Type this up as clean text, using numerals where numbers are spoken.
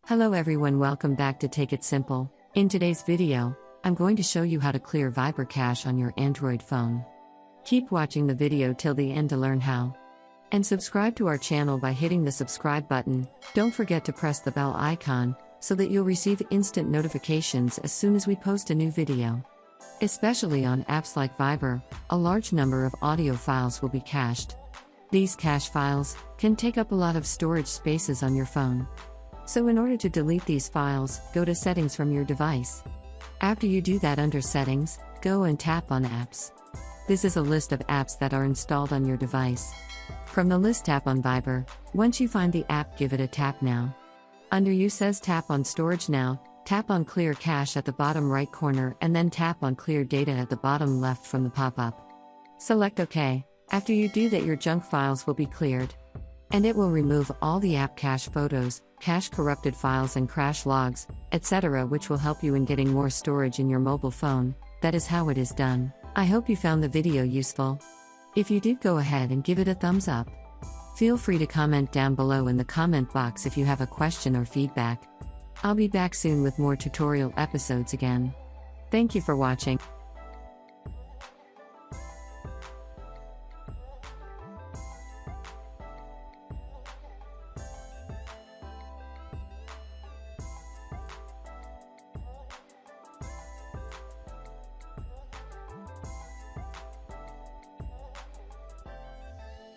Hello everyone, welcome back to Take It Simple. In today's video, I'm going to show you how to clear Viber cache on your Android phone. Keep watching the video till the end to learn how. And subscribe to our channel by hitting the subscribe button. Don't forget to press the bell icon so that you'll receive instant notifications as soon as we post a new video. Especially on apps like Viber, a large number of audio files will be cached. These cache files can take up a lot of storage spaces on your phone. So in order to delete these files, go to Settings from your device. After you do that, under Settings, go and tap on Apps. This is a list of apps that are installed on your device. From the list, tap on Viber. Once you find the app, give it a tap now. Under You says tap on Storage Now, tap on Clear Cache at the bottom right corner and then tap on Clear Data at the bottom left from the pop-up. Select OK. After you do that, your junk files will be cleared. And it will remove all the app cache photos, cache corrupted files and crash logs, etc., which will help you in getting more storage in your mobile phone. That is how it is done. I hope you found the video useful. If you did, go ahead and give it a thumbs up. Feel free to comment down below in the comment box if you have a question or feedback. I'll be back soon with more tutorial episodes again. Thank you for watching.